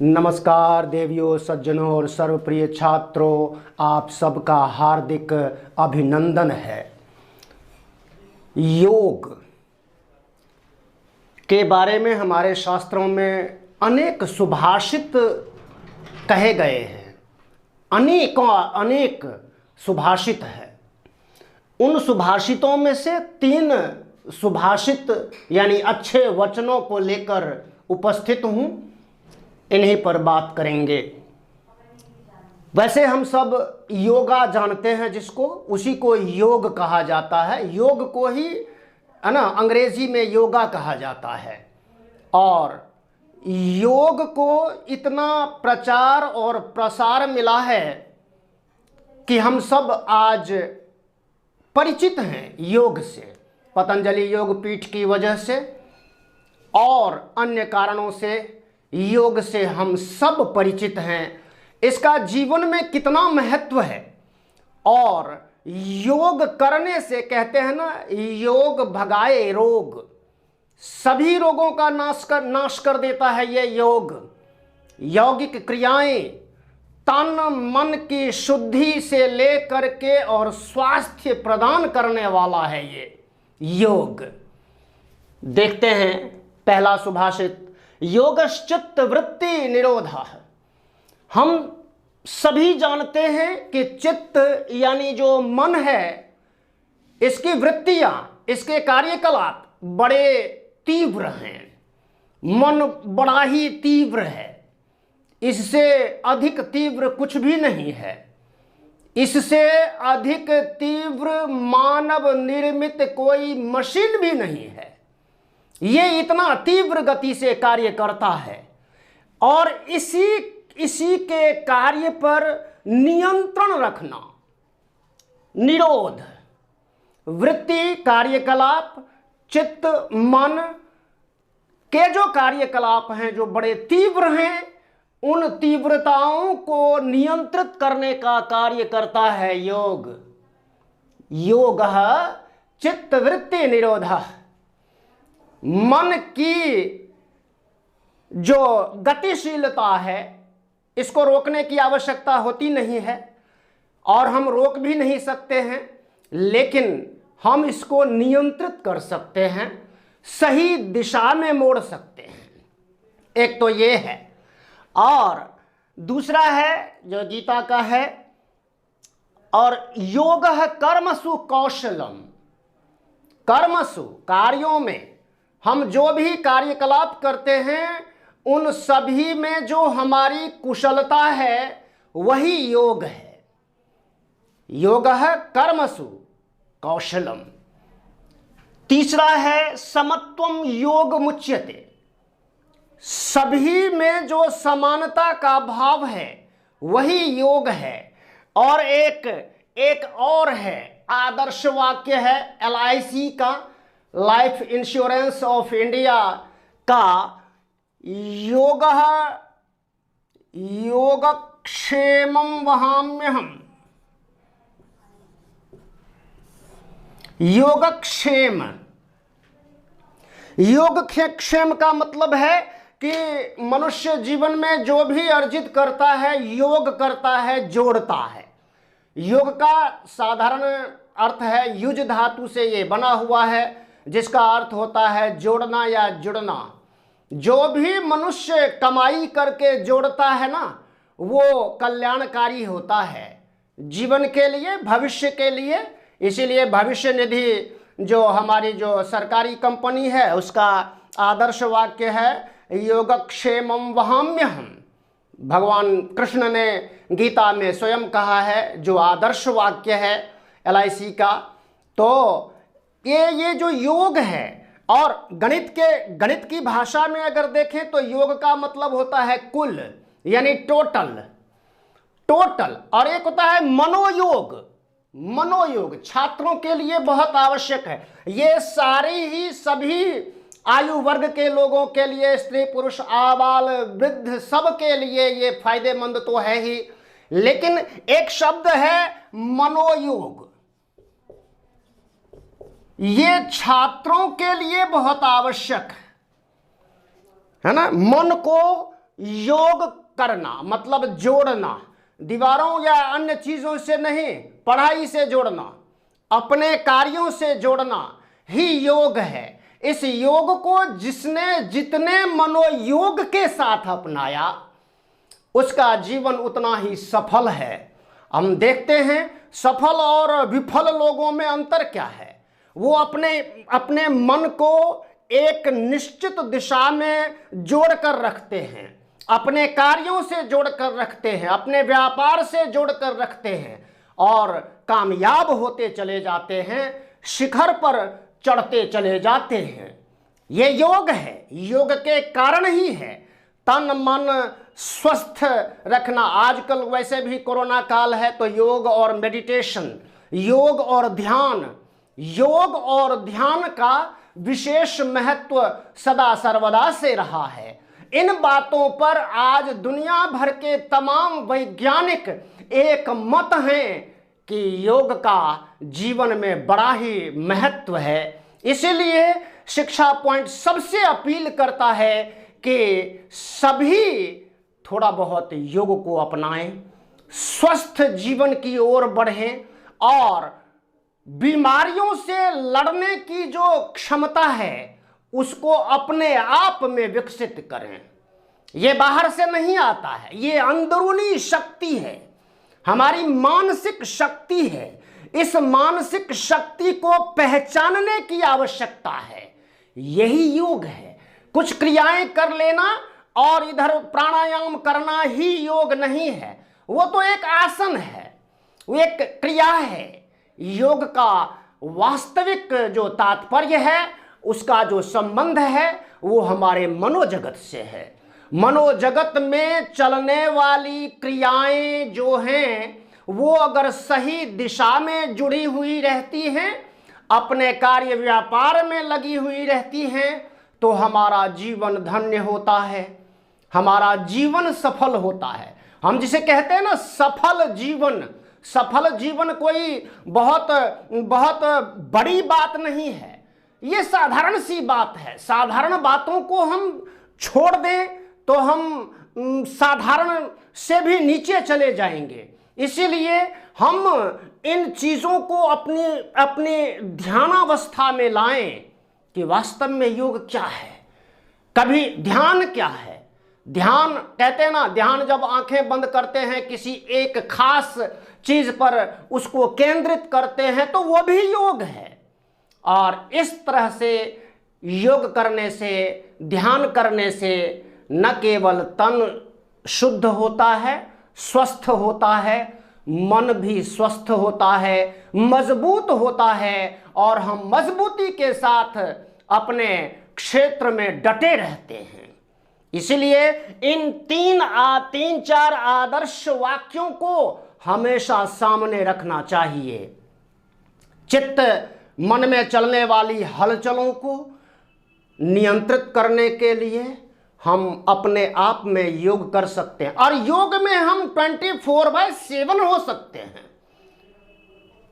नमस्कार देवियों, सज्जनों और सर्वप्रिय छात्रों, आप सबका हार्दिक अभिनंदन है। योग के बारे में हमारे शास्त्रों में अनेक सुभाषित कहे गए हैं। अनेक सुभाषित है। उन सुभाषितों में से 3 सुभाषित यानी अच्छे वचनों को लेकर उपस्थित हूँ। इन्हीं पर बात करेंगे। वैसे हम सब योगा जानते हैं, जिसको उसी को योग कहा जाता है। योग को ही है ना अंग्रेजी में योगा कहा जाता है। और योग को इतना प्रचार और प्रसार मिला है कि हम सब आज परिचित हैं योग से, पतंजलि योग पीठ की वजह से और अन्य कारणों से योग से हम सब परिचित हैं। इसका जीवन में कितना महत्व है। और योग करने से कहते हैं ना, योग भगाए रोग, सभी रोगों का नाश कर देता है ये योग। यौगिक क्रियाएं तन मन की शुद्धि से लेकर के और स्वास्थ्य प्रदान करने वाला है ये योग। देखते हैं पहला सुभाषित, योगश्चित्त वृत्ति निरोधः। हम सभी जानते हैं कि चित्त यानी जो मन है, इसकी वृत्तियां, इसके कार्यकलाप बड़े तीव्र हैं। मन बड़ा ही तीव्र है, इससे अधिक तीव्र कुछ भी नहीं है। इससे अधिक तीव्र मानव निर्मित कोई मशीन भी नहीं है। ये इतना तीव्र गति से कार्य करता है और इसी के कार्य पर नियंत्रण रखना, निरोध, वृत्ति, कार्यकलाप, चित्त, मन के जो कार्यकलाप हैं जो बड़े तीव्र हैं, उन तीव्रताओं को नियंत्रित करने का कार्य करता है योग। योगः चित्त वृत्ति निरोधः। मन की जो गतिशीलता है, इसको रोकने की आवश्यकता होती नहीं है और हम रोक भी नहीं सकते हैं, लेकिन हम इसको नियंत्रित कर सकते हैं, सही दिशा में मोड़ सकते हैं। एक तो ये है। और दूसरा है जो गीता का है, और योगः कर्मसु कौशलम। कर्मसु, कार्यों में हम जो भी कार्यकलाप करते हैं, उन सभी में जो हमारी कुशलता है वही योग है। योगः कर्मसु कौशलम। तीसरा है समत्वम योग मुच्यते। सभी में जो समानता का भाव है वही योग है। और एक और है, आदर्श वाक्य है LIC का, लाइफ इंश्योरेंस ऑफ इंडिया का, योगः योगक्षेमं वहाम्यहम्। योगक्षेम, योगक्षेम का मतलब है कि मनुष्य जीवन में जो भी अर्जित करता है, योग करता है, जोड़ता है। योग का साधारण अर्थ है, युज धातु से ये बना हुआ है, जिसका अर्थ होता है जोड़ना या जुड़ना। जो भी मनुष्य कमाई करके जोड़ता है ना, वो कल्याणकारी होता है जीवन के लिए, भविष्य के लिए। इसीलिए भविष्य निधि जो हमारी जो सरकारी कंपनी है, उसका आदर्श वाक्य है योगक्षेमं वहाम्यहम्। भगवान कृष्ण ने गीता में स्वयं कहा है, जो आदर्श वाक्य है LIC का। तो ये जो योग है, और गणित की भाषा में अगर देखें तो योग का मतलब होता है कुल, यानी टोटल। और एक होता है मनोयोग। मनोयोग छात्रों के लिए बहुत आवश्यक है। ये सारी ही सभी आयु वर्ग के लोगों के लिए, स्त्री पुरुष आबाल वृद्ध, सब के लिए ये फायदेमंद तो है ही, लेकिन एक शब्द है मनोयोग। ये छात्रों के लिए बहुत आवश्यक है ना। मन को योग करना मतलब जोड़ना, दीवारों या अन्य चीजों से नहीं, पढ़ाई से जोड़ना, अपने कार्यों से जोड़ना ही योग है। इस योग को जिसने जितने मनोयोग के साथ अपनाया उसका जीवन उतना ही सफल है। हम देखते हैं सफल और विफल लोगों में अंतर क्या है। वो अपने अपने मन को एक निश्चित दिशा में जोड़कर रखते हैं, अपने कार्यों से जोड़कर रखते हैं, अपने व्यापार से जोड़कर रखते हैं और कामयाब होते चले जाते हैं, शिखर पर चढ़ते चले जाते हैं। ये योग है, योग के कारण ही है। तन मन स्वस्थ रखना, आजकल वैसे भी कोरोना काल है तो योग और मेडिटेशन, योग और ध्यान का विशेष महत्व सदा सर्वदा से रहा है। इन बातों पर आज दुनिया भर के तमाम वैज्ञानिक एक मत हैं कि योग का जीवन में बड़ा ही महत्व है। इसीलिए शिक्षा पॉइंट सबसे अपील करता है कि सभी थोड़ा बहुत योग को अपनाएं, स्वस्थ जीवन की ओर बढ़ें और बीमारियों से लड़ने की जो क्षमता है उसको अपने आप में विकसित करें। ये बाहर से नहीं आता है, ये अंदरूनी शक्ति है, हमारी मानसिक शक्ति है। इस मानसिक शक्ति को पहचानने की आवश्यकता है, यही योग है। कुछ क्रियाएं कर लेना और इधर प्राणायाम करना ही योग नहीं है, वो तो एक आसन है, वो एक क्रिया है। योग का वास्तविक जो तात्पर्य है, उसका जो संबंध है वो हमारे मनोजगत से है। मनोजगत में चलने वाली क्रियाएं जो हैं वो अगर सही दिशा में जुड़ी हुई रहती हैं, अपने कार्य व्यापार में लगी हुई रहती हैं, तो हमारा जीवन धन्य होता है, हमारा जीवन सफल होता है। हम जिसे कहते हैं ना सफल जीवन, सफल जीवन कोई बहुत बहुत बड़ी बात नहीं है, ये साधारण सी बात है। साधारण बातों को हम छोड़ दें तो हम साधारण से भी नीचे चले जाएंगे। इसीलिए हम इन चीज़ों को अपनी ध्यानावस्था में लाएं कि वास्तव में योग क्या है, कभी ध्यान क्या है। ध्यान कहते हैं ना, ध्यान जब आंखें बंद करते हैं किसी एक खास चीज पर उसको केंद्रित करते हैं तो वो भी योग है। और इस तरह से योग करने से, ध्यान करने से न केवल तन शुद्ध होता है, स्वस्थ होता है, मन भी स्वस्थ होता है, मजबूत होता है और हम मजबूती के साथ अपने क्षेत्र में डटे रहते हैं। इसलिए इन तीन चार आदर्श वाक्यों को हमेशा सामने रखना चाहिए। चित्त मन में चलने वाली हलचलों को नियंत्रित करने के लिए हम अपने आप में योग कर सकते हैं और योग में हम 24/7 हो सकते हैं।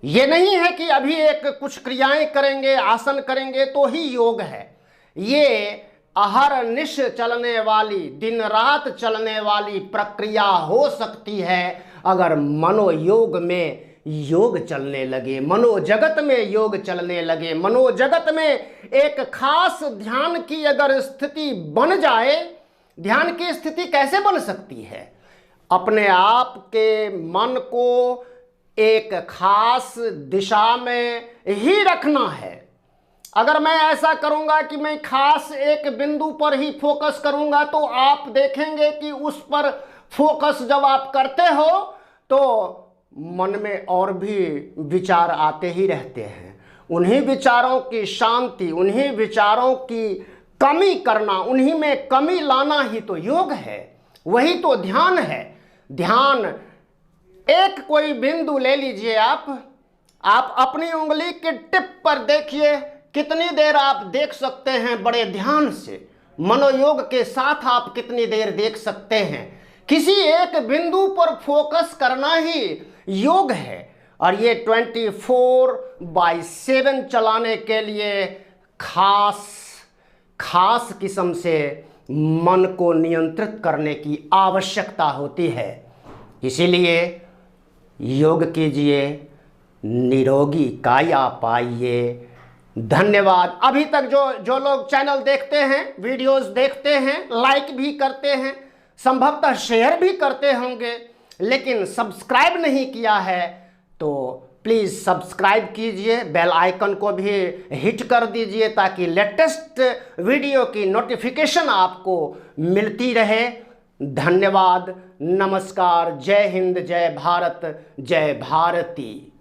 ये नहीं है कि अभी एक कुछ क्रियाएं करेंगे, आसन करेंगे तो ही योग है। ये अहरनिश चलने वाली, दिन रात चलने वाली प्रक्रिया हो सकती है अगर मनोयोग में योग चलने लगे, मनोजगत में योग चलने लगे, मनोजगत में एक खास ध्यान की अगर स्थिति बन जाए। ध्यान की स्थिति कैसे बन सकती है? अपने आप के मन को एक खास दिशा में ही रखना है। अगर मैं ऐसा करूंगा कि मैं खास एक बिंदु पर ही फोकस करूंगा तो आप देखेंगे कि उस पर फोकस जब आप करते हो तो मन में और भी विचार आते ही रहते हैं। उन्हीं विचारों की शांति, उन्हीं विचारों की कमी करना, उन्हीं में कमी लाना ही तो योग है, वही तो ध्यान है। ध्यान एक कोई बिंदु ले लीजिए, आप अपनी उंगली के टिप पर देखिए, कितनी देर आप देख सकते हैं बड़े ध्यान से। मनोयोग के साथ आप कितनी देर देख सकते हैं। किसी एक बिंदु पर फोकस करना ही योग है और ये 24/7 चलाने के लिए खास किस्म से मन को नियंत्रित करने की आवश्यकता होती है। इसीलिए योग कीजिए, निरोगी काया पाइए। धन्यवाद। अभी तक जो लोग चैनल देखते हैं, वीडियोस देखते हैं, लाइक भी करते हैं, संभवतः शेयर भी करते होंगे, लेकिन सब्सक्राइब नहीं किया है, तो प्लीज़ सब्सक्राइब कीजिए, बेल आइकन को भी हिट कर दीजिए ताकि लेटेस्ट वीडियो की नोटिफिकेशन आपको मिलती रहे। धन्यवाद। नमस्कार। जय हिंद, जय भारत, जय भारती।